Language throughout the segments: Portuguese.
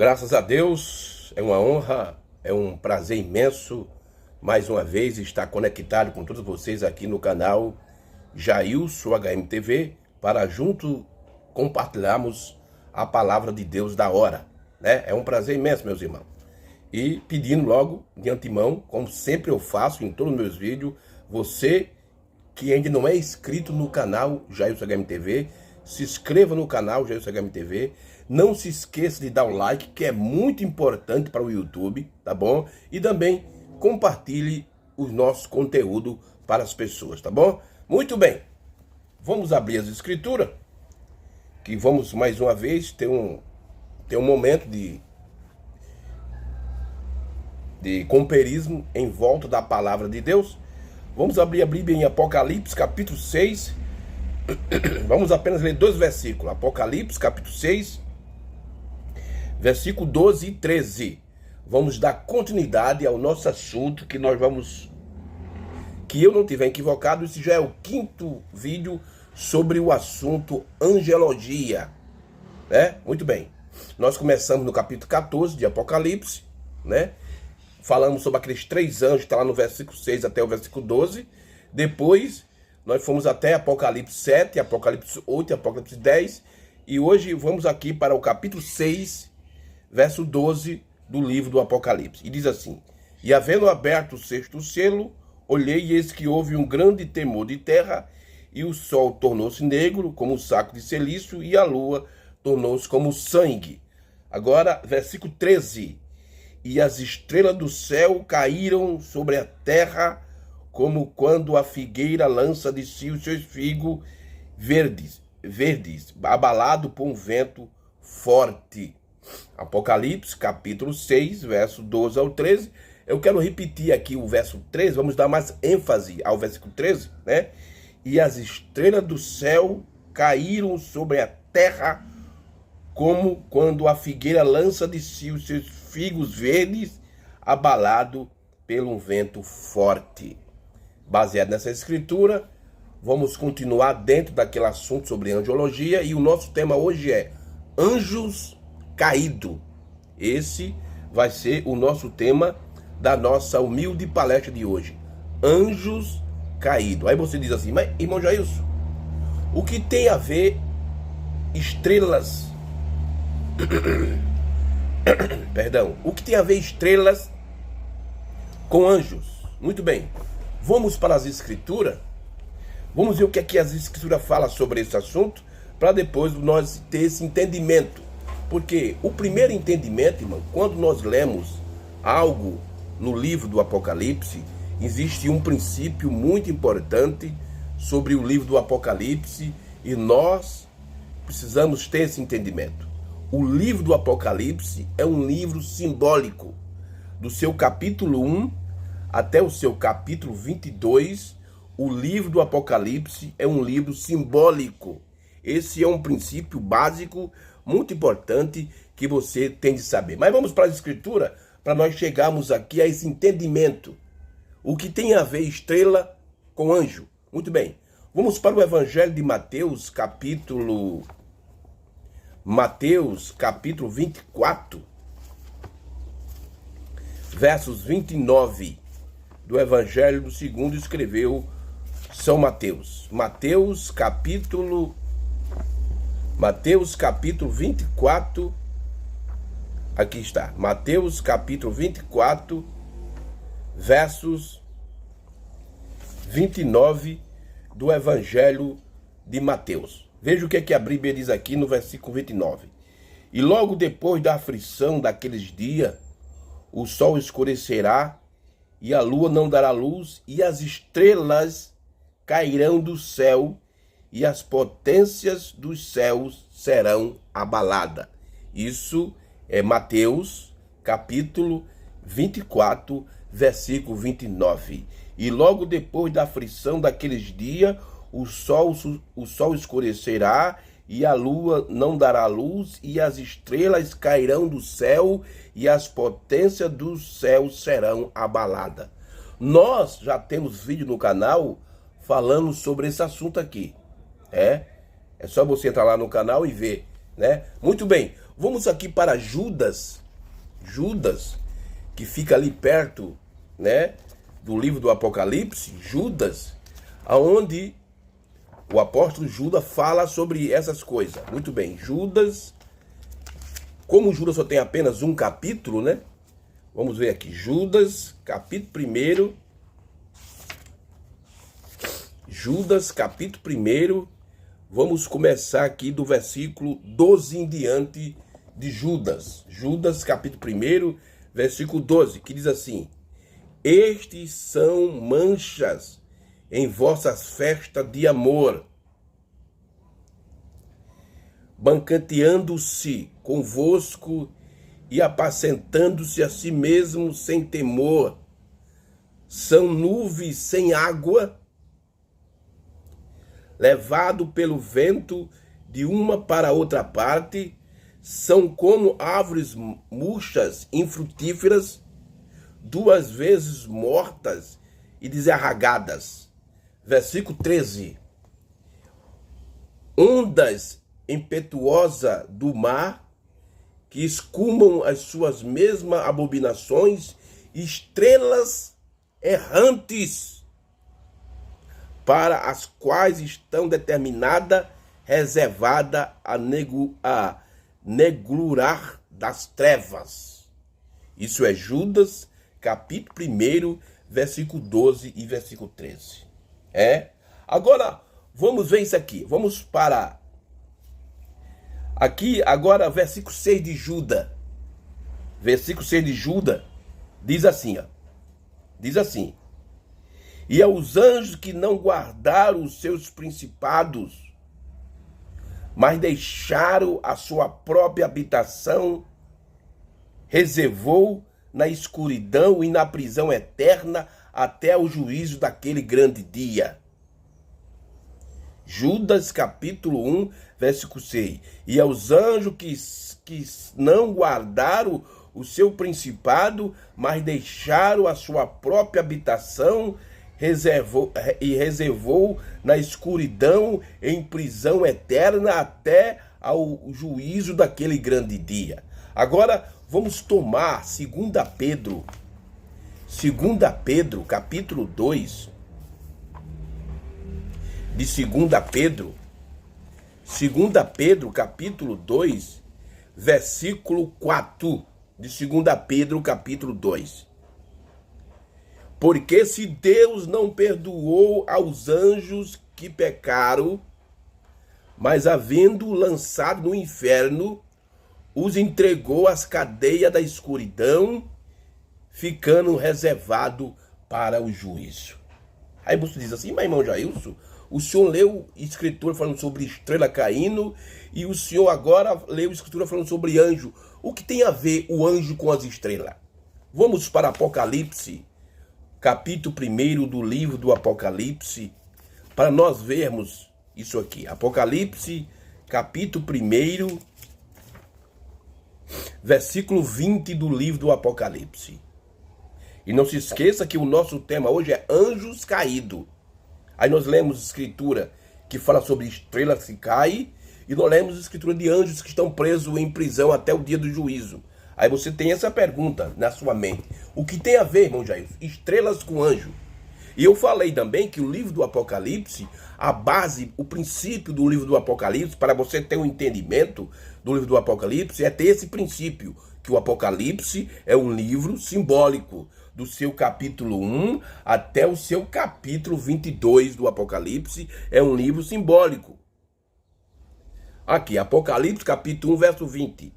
Graças a Deus, é uma honra, é um prazer imenso, mais uma vez, estar conectado com todos vocês aqui no canal Jailson HMTV, para junto compartilharmos a palavra de Deus da hora, né? É um prazer imenso, meus irmãos. E pedindo logo, de antemão, como sempre eu faço em todos os meus vídeos, você que ainda não é inscrito no canal Jailson HMTV, se inscreva no canal Jailson HMTV. Não se esqueça de dar o like, que é muito importante para o YouTube, tá bom? E também compartilhe o nosso conteúdo para as pessoas, tá bom? Muito bem, vamos abrir as escrituras, que vamos mais uma vez ter um momento de compartilhamento em volta da palavra de Deus. Vamos abrir a Bíblia em Apocalipse, capítulo 6. Vamos apenas ler dois versículos. Apocalipse, capítulo 6, versículo 12 e 13. Vamos dar continuidade ao nosso assunto, que eu não tiver equivocado, esse já é o quinto vídeo sobre o assunto angelologia, né? Muito bem. Nós começamos no capítulo 14 de Apocalipse, né? Falamos sobre aqueles três anjos, está lá no versículo 6 até o versículo 12. Depois nós fomos até Apocalipse 7, Apocalipse 8, Apocalipse 10. E hoje vamos aqui para o capítulo 6, verso 12 do livro do Apocalipse. E diz assim: E havendo aberto o sexto selo, olhei e eis que houve um grande temor de terra, e o sol tornou-se negro como um saco de celício, e a lua tornou-se como sangue. Agora, versículo 13. E as estrelas do céu caíram sobre a terra, como quando a figueira lança de si os seus figos verdes, abalado por um vento forte. Apocalipse, capítulo 6, verso 12 ao 13. Eu quero repetir aqui o verso 13, vamos dar mais ênfase ao versículo 13, né? E as estrelas do céu caíram sobre a terra, como quando a figueira lança de si os seus figos verdes, abalado pelo vento forte. Baseado nessa escritura, vamos continuar dentro daquele assunto sobre angelologia, e o nosso tema hoje é anjos caídos. Esse vai ser o nosso tema da nossa humilde palestra de hoje. Anjos caídos. Aí você diz assim: mas irmão Jailson, o que tem a ver estrelas? Perdão, o que tem a ver estrelas com anjos? Muito bem, vamos para as escrituras. Vamos ver o que é que as escrituras falam sobre esse assunto, para depois nós ter esse entendimento. Porque o primeiro entendimento, irmão, quando nós lemos algo no livro do Apocalipse, existe um princípio muito importante sobre o livro do Apocalipse, e nós precisamos ter esse entendimento. O livro do Apocalipse é um livro simbólico. Do seu capítulo 1 até o seu capítulo 22, o livro do Apocalipse é um livro simbólico. Esse é um princípio básico, muito importante, que você tem de saber. Mas vamos para a escritura, para nós chegarmos aqui a esse entendimento. O que tem a ver estrela com anjo? Muito bem. Vamos para o Evangelho de Mateus, capítulo 24, versos 29, do Evangelho do segundo escreveu São Mateus. Mateus capítulo 24, aqui está, Mateus capítulo 24, versos 29 do Evangelho de Mateus. Veja o que é que a Bíblia diz aqui no versículo 29. E logo depois da aflição daqueles dias, o sol escurecerá, e a lua não dará luz, e as estrelas cairão do céu, e as potências dos céus serão abaladas. Isso é Mateus, capítulo 24, versículo 29. E logo depois da aflição daqueles dias, o sol escurecerá, e a lua não dará luz, e as estrelas cairão do céu, e as potências dos céus serão abaladas. Nós já temos vídeo no canal falando sobre esse assunto aqui. É só você entrar lá no canal e ver, né? Muito bem, Vamos aqui para Judas, que fica ali perto, né, do livro do Apocalipse, Judas, aonde o apóstolo Judas fala sobre essas coisas. Muito bem, Judas, como Judas só tem apenas um capítulo, né? Vamos ver aqui, Judas, capítulo 1. Judas, capítulo 1. Vamos começar aqui do versículo 12 em diante de Judas. Judas, capítulo 1, versículo 12, que diz assim: Estes são manchas em vossas festas de amor, banqueteando-se convosco e apacentando-se a si mesmo sem temor. São nuvens sem água, levado pelo vento de uma para outra parte, são como árvores murchas, infrutíferas, 2 vezes mortas e desarraigadas. Versículo 13. Ondas impetuosas do mar, que escumam as suas mesmas abominações, estrelas errantes, para as quais estão determinada, reservada a negrurar das trevas. Isso é Judas, capítulo 1, versículo 12 e versículo 13. Agora, vamos ver isso aqui. Vamos para aqui, agora, versículo 6 de Judas. Versículo 6 de Judas diz assim, diz assim: E aos anjos que não guardaram os seus principados, mas deixaram a sua própria habitação, reservou na escuridão e na prisão eterna até o juízo daquele grande dia. Judas capítulo 1, versículo 6. E aos anjos que não guardaram o seu principado, mas deixaram a sua própria habitação, reservou na escuridão em prisão eterna até ao juízo daquele grande dia. Agora vamos tomar 2 Pedro, capítulo 2, de 2 Pedro, capítulo 2, versículo 4, de 2 Pedro, capítulo 2. Porque se Deus não perdoou aos anjos que pecaram, mas havendo lançado no inferno, os entregou às cadeias da escuridão, ficando reservado para o juízo. Aí você diz assim: mas irmão Jailson, o senhor leu escritura falando sobre estrela caindo, e o senhor agora leu escritura falando sobre anjo. O que tem a ver o anjo com as estrelas? Vamos para Apocalipse, capítulo 1 do livro do Apocalipse, para nós vermos isso aqui. Apocalipse, capítulo 1, versículo 20 do livro do Apocalipse. E não se esqueça que o nosso tema hoje é anjos caídos. Aí nós lemos escritura que fala sobre estrelas que caem, e nós lemos escritura de anjos que estão presos em prisão até o dia do juízo. Aí você tem essa pergunta na sua mente: o que tem a ver, irmão Jair, estrelas com anjo? E eu falei também que o livro do Apocalipse, a base, o princípio do livro do Apocalipse, para você ter um entendimento do livro do Apocalipse, é ter esse princípio, que o Apocalipse é um livro simbólico, do seu capítulo 1 até o seu capítulo 22 do Apocalipse, é um livro simbólico. Aqui, Apocalipse, capítulo 1, verso 20.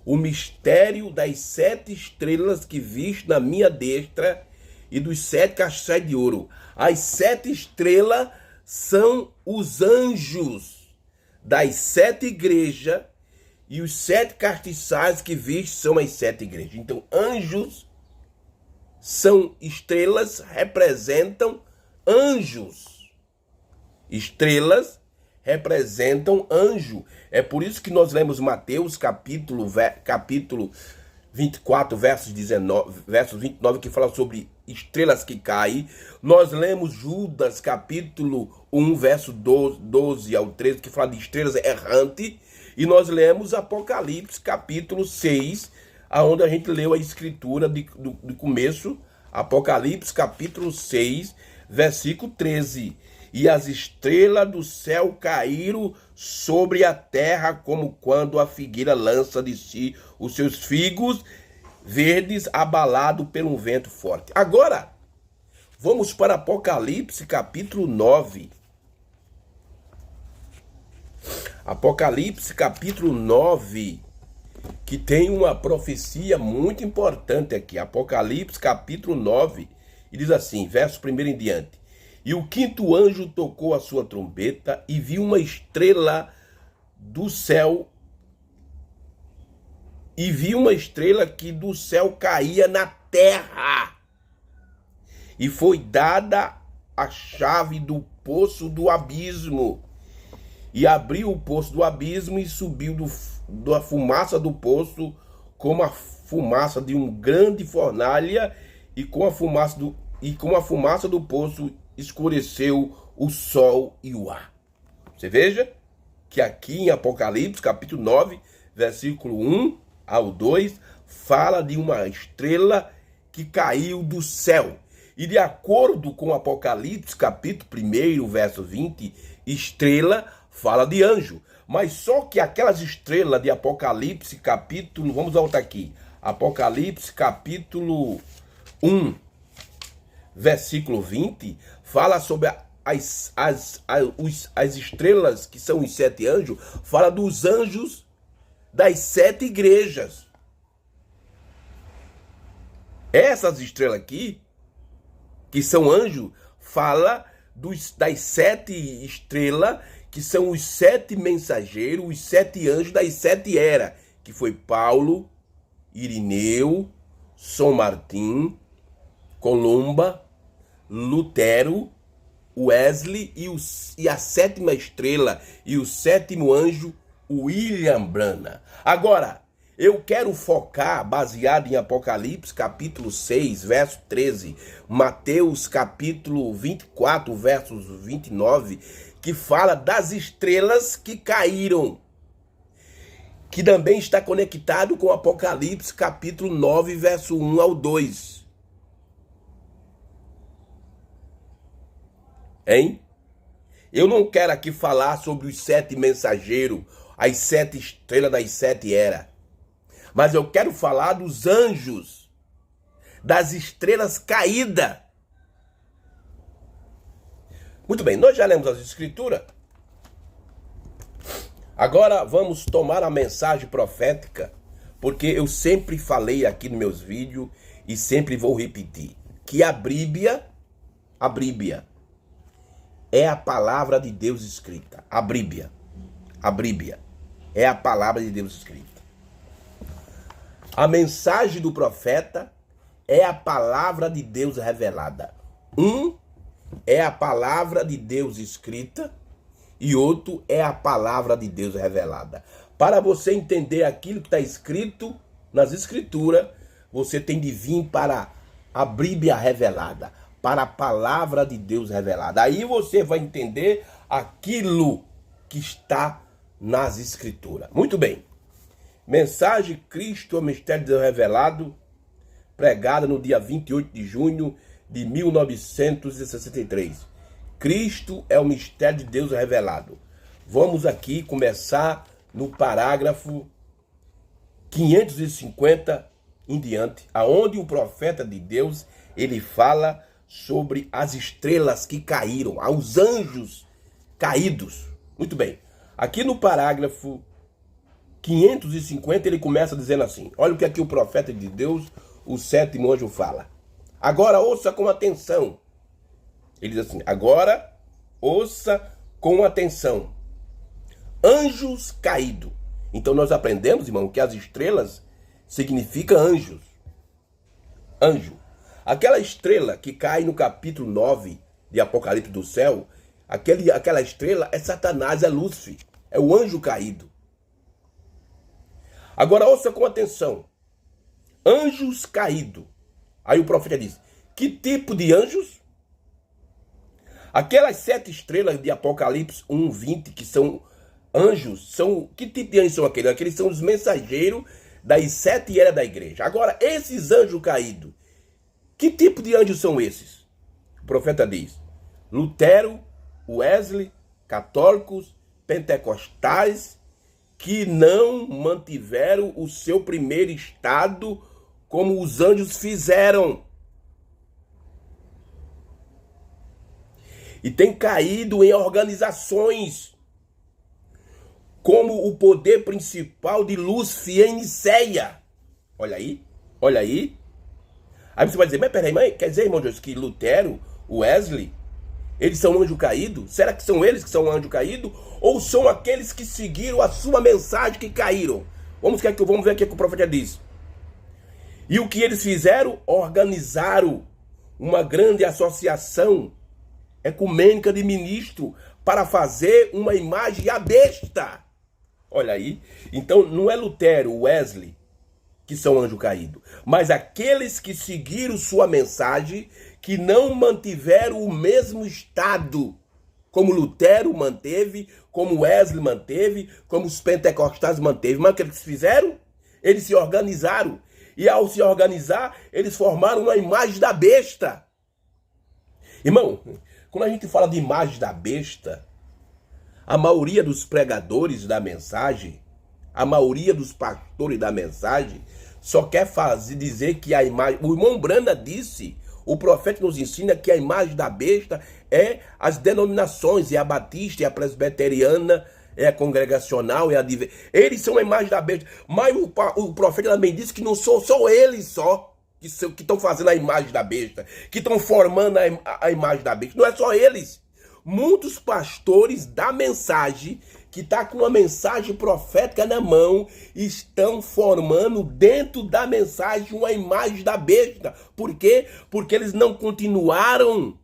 O mistério das 7 estrelas que viste na minha destra e dos 7 castiçais de ouro. As 7 estrelas são os anjos das 7 igrejas, e os 7 castiçais que viste são as 7 igrejas. Então, anjos são estrelas, representam anjos. Estrelas representam anjo. É por isso que nós lemos Mateus capítulo 24, verso 29, que fala sobre estrelas que caem. Nós lemos Judas capítulo 1, verso 12 ao 13, que fala de estrelas errantes. E nós lemos Apocalipse capítulo 6, aonde a gente leu a escritura do começo, Apocalipse capítulo 6, versículo 13. E as estrelas do céu caíram sobre a terra, como quando a figueira lança de si os seus figos verdes, abalado por um vento forte. Agora, vamos para Apocalipse capítulo 9. Apocalipse capítulo 9, que tem uma profecia muito importante aqui. Apocalipse capítulo 9, e diz assim, verso 1 em diante. E o quinto anjo tocou a sua trombeta e viu uma estrela do céu, e viu uma estrela que do céu caía na terra. E foi dada a chave do poço do abismo. E abriu o poço do abismo e subiu da fumaça do poço como a fumaça de uma grande fornalha, e com a fumaça do poço escureceu o sol e o ar. Você veja que aqui em Apocalipse, capítulo 9, versículo 1 ao 2, fala de uma estrela que caiu do céu. E de acordo com Apocalipse, capítulo 1, verso 20, estrela fala de anjo. Mas só que aquelas estrelas de Apocalipse, capítulo... Vamos voltar aqui. Apocalipse, capítulo 1, versículo 20, fala sobre as estrelas, que são os 7 anjos, fala dos anjos das 7 igrejas. Essas estrelas aqui, que são anjos, fala das 7 estrelas, que são os 7 mensageiros, os 7 anjos das 7 eras, que foi Paulo, Irineu, São Martim, Columba, Lutero, Wesley e a 7ª estrela e o 7º anjo, William Branham. Agora, eu quero focar, baseado em Apocalipse, capítulo 6, verso 13, Mateus, capítulo 24, versos 29, que fala das estrelas que caíram, que também está conectado com Apocalipse, capítulo 9, verso 1 ao 2. Hein? Eu não quero aqui falar sobre os 7 mensageiros, as 7 estrelas das 7 eras. Mas eu quero falar dos anjos, das estrelas caídas. Muito bem, nós já lemos as escrituras. Agora vamos tomar a mensagem profética, porque eu sempre falei aqui nos meus vídeos e sempre vou repetir, que a Bíblia é a palavra de Deus escrita. A Bíblia é a palavra de Deus escrita. A mensagem do profeta é a palavra de Deus revelada. É a palavra de Deus escrita e outro é a palavra de Deus revelada. Para você entender aquilo que está escrito nas escrituras, você tem de vir para a Bíblia revelada, para a palavra de Deus revelada. Aí você vai entender aquilo que está nas escrituras. Muito bem. Mensagem Cristo, o mistério de Deus revelado, pregada no dia 28 de junho de 1963. Cristo é o mistério de Deus revelado. Vamos aqui começar no parágrafo 550 em diante, aonde o profeta de Deus, ele fala sobre as estrelas que caíram, aos anjos caídos. Muito bem. Aqui no parágrafo 550 ele começa dizendo assim, olha o que aqui o profeta de Deus, o 7º anjo fala. Agora ouça com atenção. Ele diz assim, agora ouça com atenção. Anjos caídos. Então nós aprendemos, irmão, que as estrelas significam anjos. Anjo. Aquela estrela que cai no capítulo 9 de Apocalipse do céu, aquela estrela é Satanás, é Lúcifer, é o anjo caído. Agora ouça com atenção. Anjos caídos. Aí o profeta diz, que tipo de anjos? Aquelas 7 estrelas de Apocalipse 1:20, que são anjos são... Que tipo de anjos são aqueles? Aqueles são os mensageiros das 7 eras da igreja. Agora, esses anjos caídos, que tipo de anjos são esses? O profeta diz: Lutero, Wesley, católicos, pentecostais, que não mantiveram o seu primeiro estado como os anjos fizeram. E tem caído em organizações como o poder principal de Lúcifer em Nicéia. Olha aí, olha aí. Aí você vai dizer, mas peraí, mãe, quer dizer, irmão Deus, que Lutero, Wesley, eles são anjo caído? Será que são eles que são anjo caído? Ou são aqueles que seguiram a sua mensagem que caíram? Vamos ver aqui o que o profeta diz. E o que eles fizeram? Organizaram uma grande associação ecumênica de ministros para fazer uma imagem à besta. Olha aí. Então não é Lutero, Wesley, que são anjo caído, mas aqueles que seguiram sua mensagem, que não mantiveram o mesmo estado, como Lutero manteve, como Wesley manteve, como os pentecostais manteve. Mas o que eles fizeram? Eles se organizaram. E ao se organizar, eles formaram uma imagem da besta. Irmão, quando a gente fala de imagem da besta, a maioria dos pregadores da mensagem, a maioria dos pastores da mensagem, só quer dizer que a imagem... O irmão Branda disse, o profeta nos ensina que a imagem da besta é as denominações, é a batista, é a presbiteriana, é a congregacional, é a... Eles são a imagem da besta. Mas o profeta também disse que não são só eles só que estão fazendo a imagem da besta, que estão formando a imagem da besta. Não é só eles. Muitos pastores da mensagem, que está com uma mensagem profética na mão, estão formando dentro da mensagem uma imagem da besta. Por quê? Porque eles não continuaram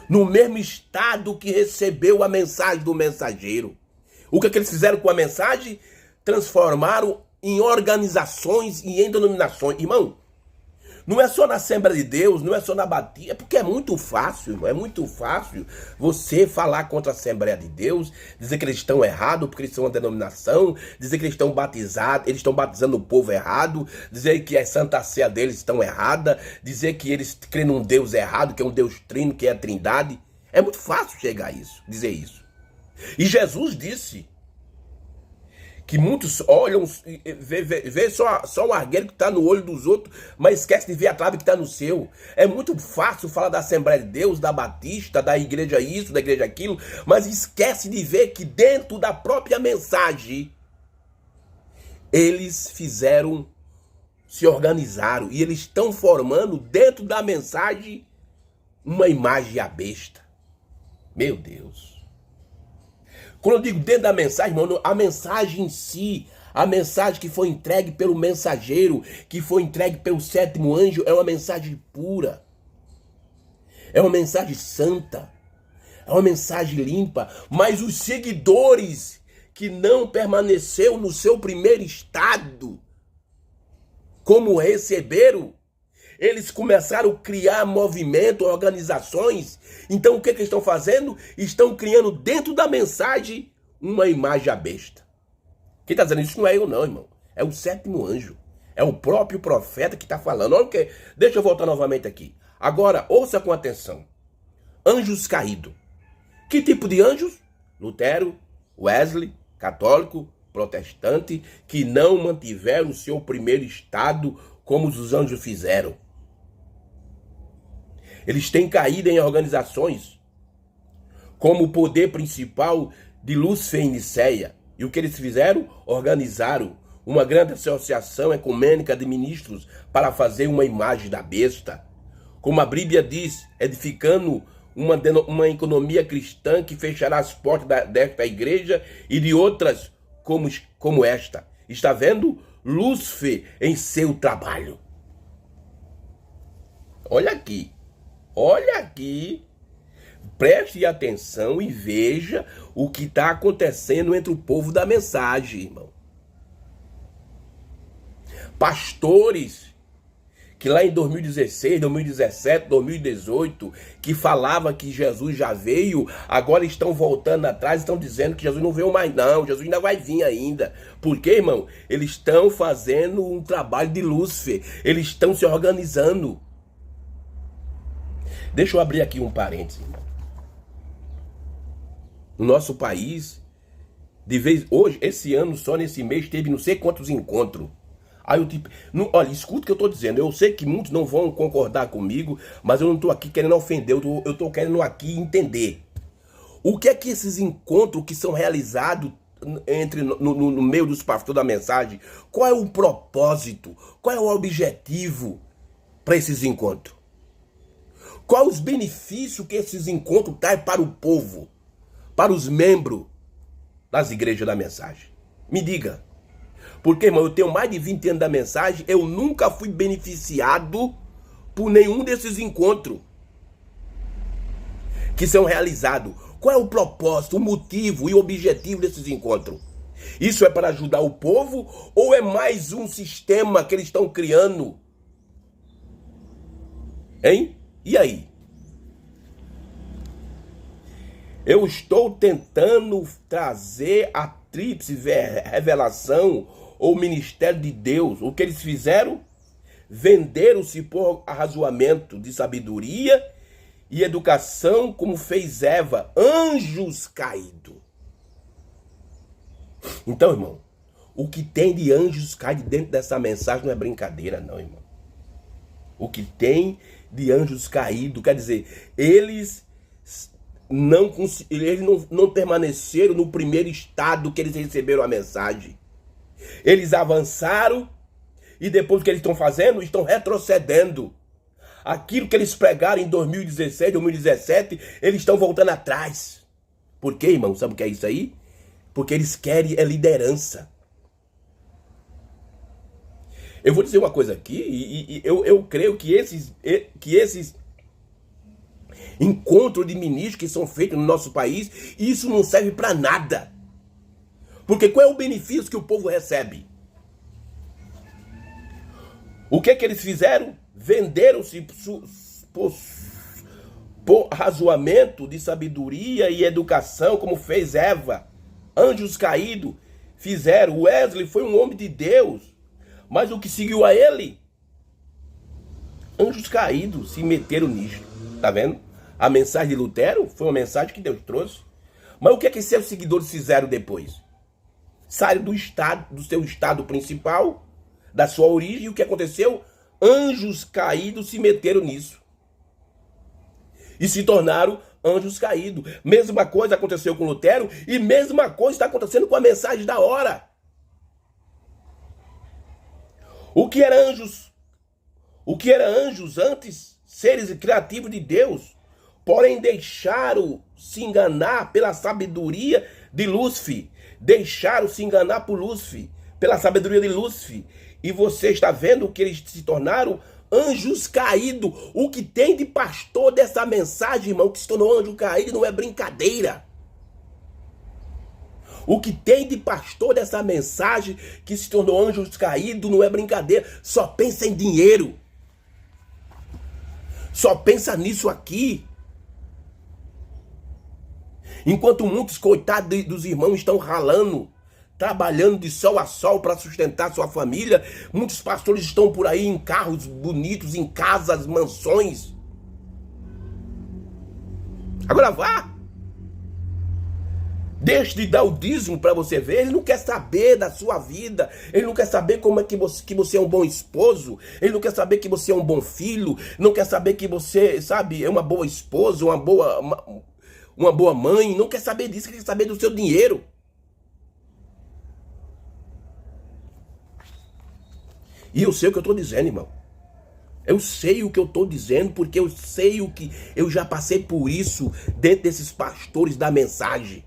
no mesmo estado que recebeu a mensagem do mensageiro. O que eles fizeram com a mensagem? Transformaram em organizações e em denominações. Irmão, não é só na Assembleia de Deus, não é só na Batista, porque é muito fácil, irmão, é muito fácil você falar contra a Assembleia de Deus, dizer que eles estão errados porque eles são uma denominação, dizer que eles estão batizados, eles estão batizando o povo errado, dizer que a Santa Ceia deles estão errada, dizer que eles creem num Deus errado, que é um Deus trino, que é a Trindade. É muito fácil chegar a isso, dizer isso. E Jesus disse que muitos olham, vê só o argueiro que está no olho dos outros, mas esquece de ver a trave que está no seu. É muito fácil falar da Assembleia de Deus, da Batista, da igreja isso, da igreja aquilo, mas esquece de ver que dentro da própria mensagem, eles se organizaram e eles estão formando dentro da mensagem uma imagem à besta. Meu Deus. Quando eu digo dentro da mensagem, mano, a mensagem em si, a mensagem que foi entregue pelo mensageiro, que foi entregue pelo 7º anjo, é uma mensagem pura. É uma mensagem santa. É uma mensagem limpa. Mas os seguidores que não permaneceram no seu primeiro estado, como receberam, eles começaram a criar movimento, organizações. Então o que eles estão fazendo? Estão criando dentro da mensagem uma imagem à besta. Quem está dizendo isso não é eu não, irmão. É o 7º anjo. É o próprio profeta que está falando. Olha o que... Deixa eu voltar novamente aqui. Agora, ouça com atenção. Anjos caídos. Que tipo de anjos? Lutero, Wesley, católico, protestante, que não mantiveram o seu primeiro estado como os anjos fizeram. Eles têm caído em organizações como o poder principal de Lúcifer em Nicéia. E o que eles fizeram? Organizaram uma grande associação ecumênica de ministros para fazer uma imagem da besta. Como a Bíblia diz, edificando uma economia cristã que fechará as portas desta igreja e de outras como esta. Está vendo? Lúcifer em seu trabalho. Olha aqui. Olha aqui, preste atenção e veja o que está acontecendo entre o povo da mensagem, irmão. Pastores que lá em 2016, 2017, 2018, que falava que Jesus já veio, agora estão voltando atrás, estão dizendo que Jesus não veio mais não, Jesus ainda vai vir ainda. Por quê, irmão? Eles estão fazendo um trabalho de Lúcifer, eles estão se organizando. Deixa eu abrir aqui um parênteses, irmão. No nosso país, hoje, esse ano, só nesse mês, teve não sei quantos encontros. Aí eu tipo, olha, escuta o que eu tô dizendo. Eu sei que muitos não vão concordar comigo, mas eu não tô aqui querendo ofender, eu tô querendo aqui entender. O que é que esses encontros que são realizados no meio dos pastores da mensagem, qual é o propósito? Qual é o objetivo para esses encontros? Quais os benefícios que esses encontros trazem para o povo, para os membros das igrejas da mensagem? Me diga. Porque, irmão, eu tenho mais de 20 anos da mensagem, eu nunca fui beneficiado por nenhum desses encontros que são realizados. Qual é o propósito, o motivo e o objetivo desses encontros? Isso é para ajudar o povo ou é mais um sistema que eles estão criando? Hein? E aí? Eu estou tentando trazer a tríplice revelação ou ministério de Deus. O que eles fizeram? Venderam-se por arrazoamento de sabedoria e educação, como fez Eva, anjos caídos. Então, irmão, o que tem de anjos caídos dentro dessa mensagem não é brincadeira, não, irmão. O que tem de anjos caídos, quer dizer, eles não permaneceram no primeiro estado que eles receberam a mensagem. Eles avançaram e depois o que eles estão fazendo? Estão retrocedendo. Aquilo que eles pregaram em 2016, 2017, eles estão voltando atrás. Por quê, irmão? Sabe o que é isso aí? Porque eles querem liderança. Eu vou dizer uma coisa aqui, e eu creio que esses encontros de ministros que são feitos no nosso país, isso não serve para nada. Porque qual é o benefício que o povo recebe? O que eles fizeram? Venderam-se por razoamento de sabedoria e educação, como fez Eva. Anjos caídos fizeram. Wesley foi um homem de Deus, mas o que seguiu a ele? Anjos caídos se meteram nisso. Tá vendo? A mensagem de Lutero foi uma mensagem que Deus trouxe. Mas o que que seus seguidores fizeram depois? Saíram do seu estado principal, da sua origem, e o que aconteceu? Anjos caídos se meteram nisso. E se tornaram anjos caídos. Mesma coisa aconteceu com Lutero e mesma coisa está acontecendo com a mensagem da hora. O que era anjos? O que era anjos antes? Seres criativos de Deus. Porém deixaram se enganar pela sabedoria de Lúcifer. Deixaram se enganar por Lúcifer, pela sabedoria de Lúcifer. E você está vendo que eles se tornaram anjos caídos. O que tem de pastor dessa mensagem, irmão, que se tornou anjo caído, não é brincadeira. O que tem de pastor dessa mensagem que se tornou anjos caídos não é brincadeira. Só pensa em dinheiro. Só pensa nisso aqui. Enquanto muitos coitados dos irmãos estão ralando, trabalhando de sol a sol para sustentar sua família, muitos pastores estão por aí em carros bonitos, em casas, mansões. Agora vá. Deixe de dar o dízimo para você ver. Ele não quer saber da sua vida. Ele não quer saber como é que você é um bom esposo. Ele não quer saber que você é um bom filho. Não quer saber que você, sabe, é uma boa esposa, uma boa mãe. Não quer saber disso. Ele quer saber do seu dinheiro. E eu sei o que eu estou dizendo, irmão. Eu sei o que eu estou dizendo, porque eu sei o que eu já passei por isso dentro desses pastores da mensagem.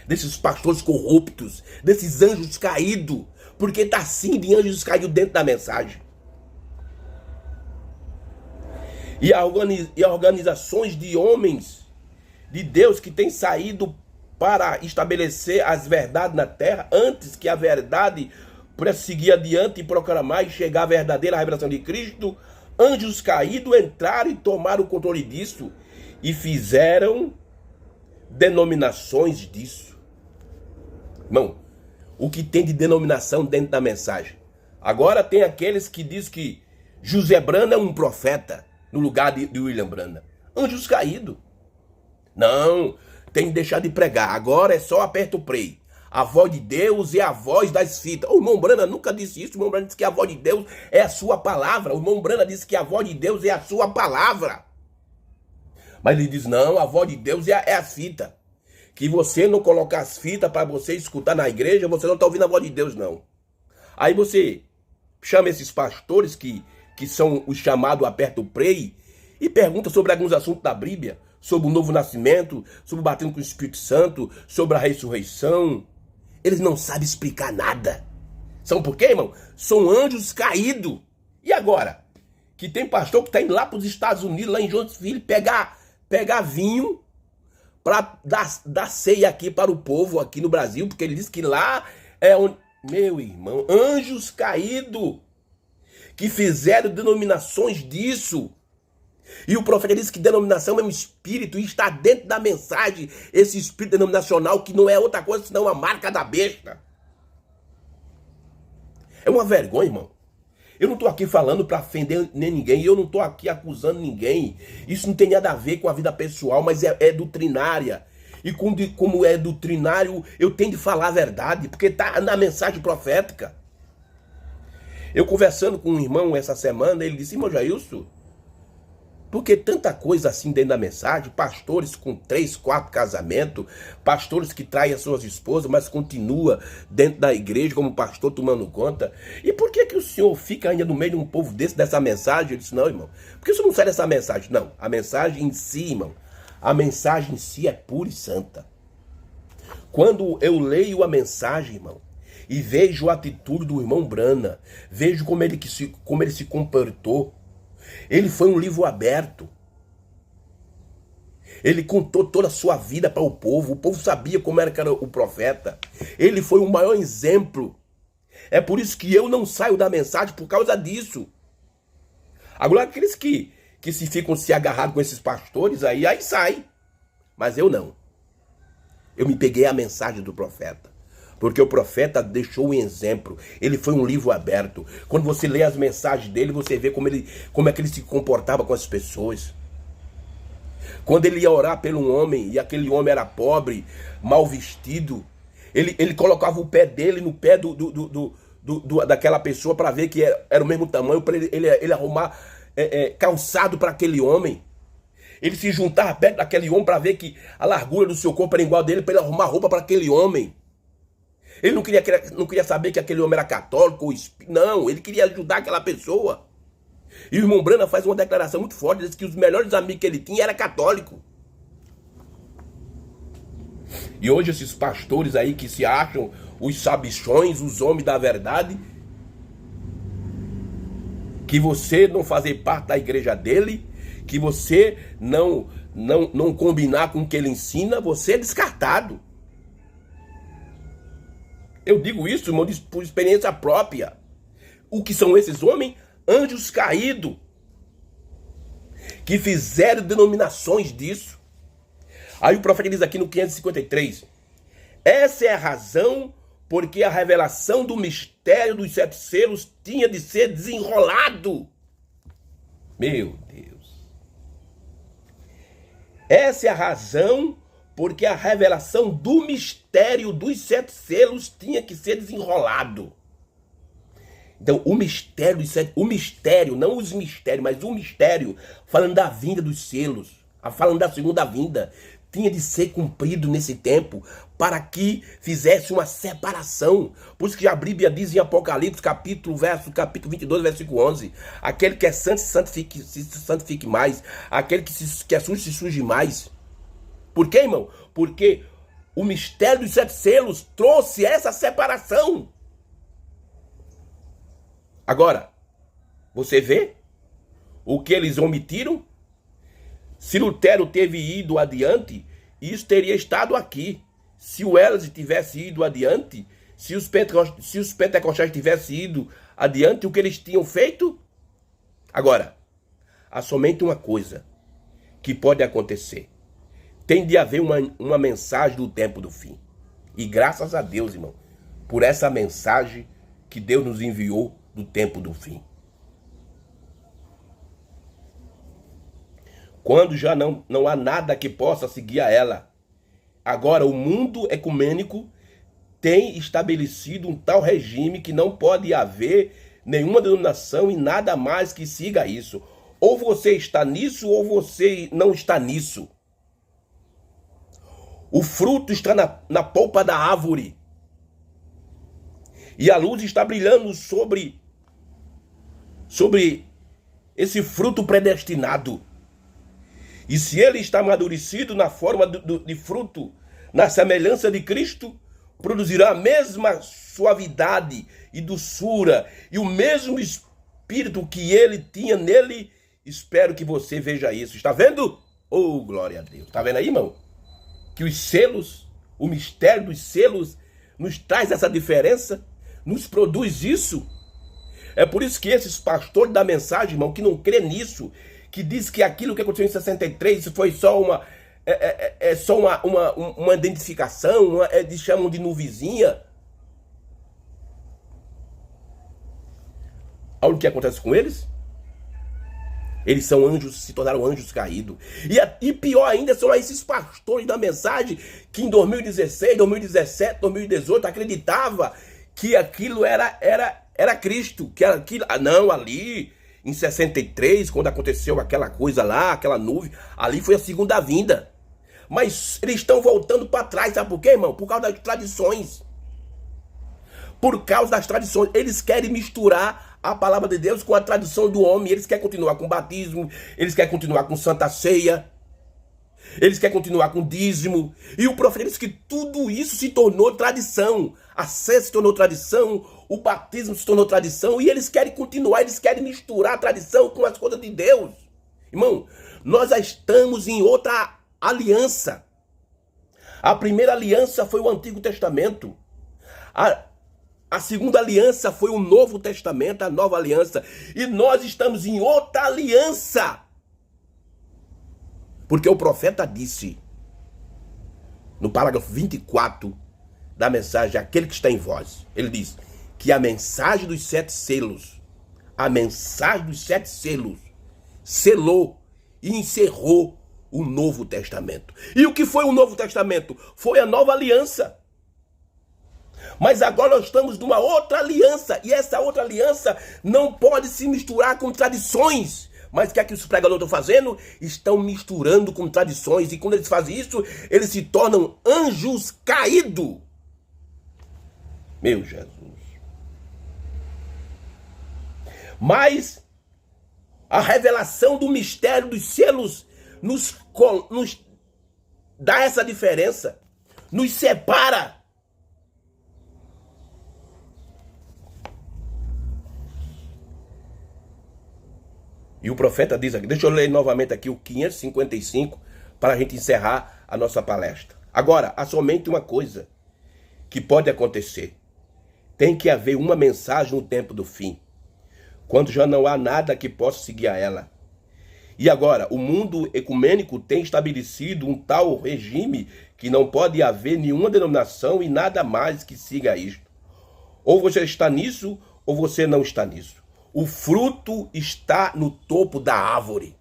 Desses pastores corruptos, desses anjos caídos. Porque está assim de anjos caídos dentro da mensagem. E organizações de homens de Deus que têm saído para estabelecer as verdades na terra, antes que a verdade pudesse seguir adiante e proclamar e chegar à verdadeira revelação de Cristo, anjos caídos entraram e tomaram o controle disso e fizeram denominações disso. Irmão, o que tem de denominação dentro da mensagem? Agora tem aqueles que dizem que José Brana é um profeta no lugar de William Brana. Anjos caídos. Não, tem que deixar de pregar. Agora é só aperta o play. A voz de Deus é a voz das fitas. O irmão Brana nunca disse isso. O irmão Brana disse que a voz de Deus é a sua palavra. O irmão Brana disse que a voz de Deus é a sua palavra. Mas ele diz, não, a voz de Deus é a fita. Que você não colocar as fitas para você escutar na igreja, você não está ouvindo a voz de Deus, não. Aí você chama esses pastores que são os chamados aperta o play e pergunta sobre alguns assuntos da Bíblia, sobre o novo nascimento, sobre o batendo com o Espírito Santo, sobre a ressurreição. Eles não sabem explicar nada. São por quê, irmão? São anjos caídos. E agora? Que tem pastor que está indo lá para os Estados Unidos, lá em Jonesville, pegar vinho para dar ceia aqui para o povo aqui no Brasil, porque ele diz que lá é onde... Meu irmão, anjos caídos que fizeram denominações disso. E o profeta disse que denominação é um espírito e está dentro da mensagem esse espírito denominacional que não é outra coisa senão a marca da besta. É uma vergonha, irmão. Eu não estou aqui falando para ofender nem ninguém, eu não estou aqui acusando ninguém. Isso não tem nada a ver com a vida pessoal, mas é doutrinária. E como é doutrinário, eu tenho de falar a verdade, porque está na mensagem profética. Eu conversando com um irmão essa semana, ele disse, irmão Jailson, porque tanta coisa assim dentro da mensagem, pastores com 3, 4 casamentos, pastores que traem as suas esposas, mas continua dentro da igreja como pastor tomando conta. E por que o senhor fica ainda no meio de um povo dessa mensagem? Eu disse, não, irmão, porque isso não sai dessa mensagem. Não, a mensagem em si, irmão, a mensagem em si é pura e santa. Quando eu leio a mensagem, irmão, e vejo a atitude do irmão Brana, vejo como ele se comportou, ele foi um livro aberto. Ele contou toda a sua vida para o povo sabia como era o profeta. Ele foi o maior exemplo. É por isso que eu não saio da mensagem por causa disso. Agora aqueles que ficam se agarrados com esses pastores aí sai. Mas eu não. Eu me peguei a mensagem do profeta. Porque o profeta deixou um exemplo. Ele foi um livro aberto. Quando você lê as mensagens dele, você vê como é que ele se comportava com as pessoas. Quando ele ia orar pelo homem, e aquele homem era pobre, mal vestido, ele colocava o pé dele no pé daquela pessoa para ver que era o mesmo tamanho, para ele arrumar calçado para aquele homem. Ele se juntava perto daquele homem para ver que a largura do seu corpo era igual dele, para ele arrumar roupa para aquele homem. Ele não queria saber que aquele homem era católico ou espírita. Não, ele queria ajudar aquela pessoa. E o irmão Brana faz uma declaração muito forte, diz que os melhores amigos que ele tinha era católico. E hoje esses pastores aí que se acham os sabichões, os homens da verdade, que você não fazer parte da igreja dele, que você não combinar com o que ele ensina, você é descartado. Eu digo isso, irmão, por experiência própria. O que são esses homens? Anjos caídos. Que fizeram denominações disso. Aí o profeta diz aqui no 553. Essa é a razão porque a revelação do mistério dos 7 selos tinha de ser desenrolado. Meu Deus. Essa é a razão porque a revelação do mistério dos 7 selos tinha que ser desenrolado. Então, o mistério dos 7... O mistério, não os mistérios, mas o mistério, falando da vinda dos selos, falando da segunda vinda, tinha de ser cumprido nesse tempo para que fizesse uma separação. Por isso que a Bíblia diz em Apocalipse, capítulo 22, versículo 11, aquele que é santo se santifique mais, aquele que é sujo se suje mais. Por quê, irmão? Porque o mistério dos 7 selos trouxe essa separação. Agora, você vê o que eles omitiram? Se Lutero teve ido adiante, isso teria estado aqui. Se o Wesley tivesse ido adiante, se os pentecostais tivessem ido adiante, o que eles tinham feito? Agora, há somente uma coisa que pode acontecer. Tem de haver uma mensagem do tempo do fim. E graças a Deus, irmão, por essa mensagem que Deus nos enviou do tempo do fim. Quando já não há nada que possa seguir a ela. Agora, o mundo ecumênico tem estabelecido um tal regime que não pode haver nenhuma denominação e nada mais que siga isso. Ou você está nisso ou você não está nisso. O fruto está na polpa da árvore. E a luz está brilhando sobre esse fruto predestinado. E se ele está amadurecido na forma de fruto, na semelhança de Cristo, produzirá a mesma suavidade e doçura e o mesmo espírito que ele tinha nele. Espero que você veja isso. Está vendo? Oh, glória a Deus. Está vendo aí, irmão? Que os selos, o mistério dos selos nos traz essa diferença, nos produz isso. É por isso que esses pastores da mensagem, irmão, que não crê nisso, que diz que aquilo que aconteceu em 63 foi só uma identificação, eles chamam de nuvizinha. Olha o que acontece com eles. Eles são anjos, se tornaram anjos caídos. E pior ainda são esses pastores da mensagem que em 2016, 2017, 2018 acreditava que aquilo era Cristo, que era aquilo. Não, ali em 63, quando aconteceu aquela coisa lá, aquela nuvem, ali foi a segunda vinda. Mas eles estão voltando para trás, sabe por quê, irmão? Por causa das tradições. Por causa das tradições. Eles querem misturar a palavra de Deus com a tradição do homem. Eles querem continuar com o batismo, eles querem continuar com Santa Ceia, eles querem continuar com o dízimo. E o profeta diz que tudo isso se tornou tradição. A ceia se tornou tradição, o batismo se tornou tradição, e eles querem continuar, eles querem misturar a tradição com as coisas de Deus. Irmão, nós já estamos em outra aliança. A primeira aliança foi o Antigo Testamento. A segunda aliança foi o Novo Testamento, a nova aliança. E nós estamos em outra aliança. Porque o profeta disse, no parágrafo 24 da mensagem, aquele que está em vós, ele diz que a mensagem dos 7 selos, selou e encerrou o Novo Testamento. E o que foi o Novo Testamento? Foi a nova aliança. Mas agora nós estamos numa outra aliança. E essa outra aliança não pode se misturar com tradições. Mas o que é que os pregadores estão fazendo? Estão misturando com tradições. E quando eles fazem isso, eles se tornam anjos caídos. Meu Jesus. Mas a revelação do mistério dos selos nos dá essa diferença. Nos separa. E o profeta diz aqui, deixa eu ler novamente aqui o 555 para a gente encerrar a nossa palestra. Agora, há somente uma coisa que pode acontecer. Tem que haver uma mensagem no tempo do fim, quando já não há nada que possa seguir a ela. E agora, o mundo ecumênico tem estabelecido um tal regime que não pode haver nenhuma denominação e nada mais que siga isto. Ou você está nisso, ou você não está nisso. O fruto está no topo da árvore.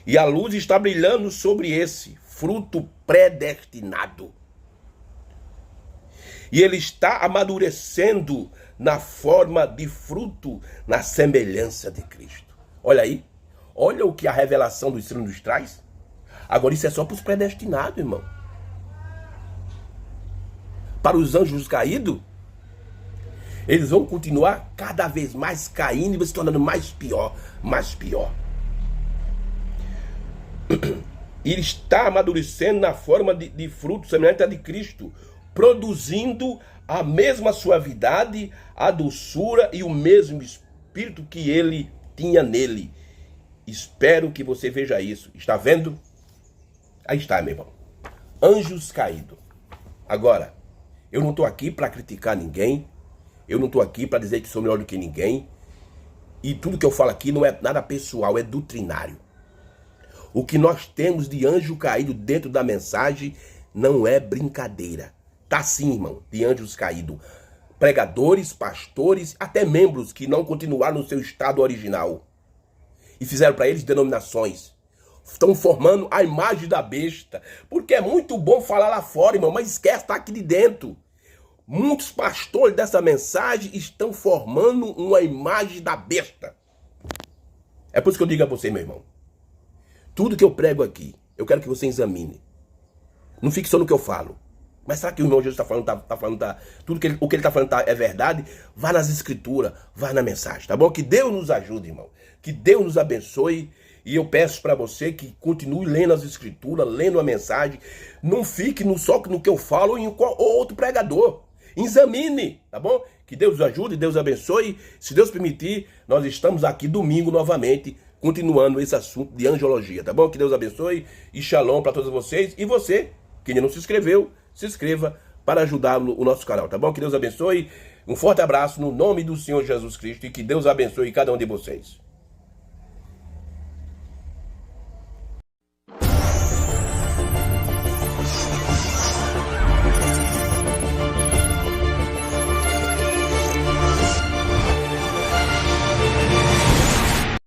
E a luz está brilhando sobre esse fruto predestinado. E ele está amadurecendo na forma de fruto, na semelhança de Cristo. Olha aí. Olha o que a revelação dos céus nos traz. Agora isso é só para os predestinados, irmão. Para os anjos caídos, eles vão continuar cada vez mais caindo e se tornando mais pior, mais pior. Ele está amadurecendo na forma de fruto semelhante a de Cristo, produzindo a mesma suavidade, a doçura e o mesmo espírito que ele tinha nele. Espero que você veja isso. Está vendo? Aí está, meu irmão. Anjos caídos. Agora, eu não estou aqui para criticar ninguém. Eu não estou aqui para dizer que sou melhor do que ninguém. E tudo que eu falo aqui não é nada pessoal, é doutrinário. O que nós temos de anjo caído dentro da mensagem não é brincadeira. Tá sim, irmão, de anjos caídos. Pregadores, pastores, até membros que não continuaram no seu estado original. E fizeram para eles denominações. Estão formando a imagem da besta. Porque é muito bom falar lá fora, irmão, mas esquece, tá aqui de dentro. Muitos pastores dessa mensagem estão formando uma imagem da besta. É por isso que eu digo a você, meu irmão. Tudo que eu prego aqui, eu quero que você examine. Não fique só no que eu falo. Mas será que o irmão Jesus está falando, tudo o que ele está falando é verdade? Vá nas escrituras, vá na mensagem, tá bom? Que Deus nos ajude, irmão. Que Deus nos abençoe. E eu peço para você que continue lendo as escrituras, lendo a mensagem. Não fique só no que eu falo ou em outro pregador. Examine, tá bom? Que Deus nos ajude, Deus abençoe. Se Deus permitir, nós estamos aqui domingo novamente, continuando esse assunto de angiologia, tá bom? Que Deus abençoe e shalom para todos vocês. E você, que ainda não se inscreveu, se inscreva para ajudar o nosso canal, tá bom? Que Deus abençoe. Um forte abraço no nome do Senhor Jesus Cristo e que Deus abençoe cada um de vocês.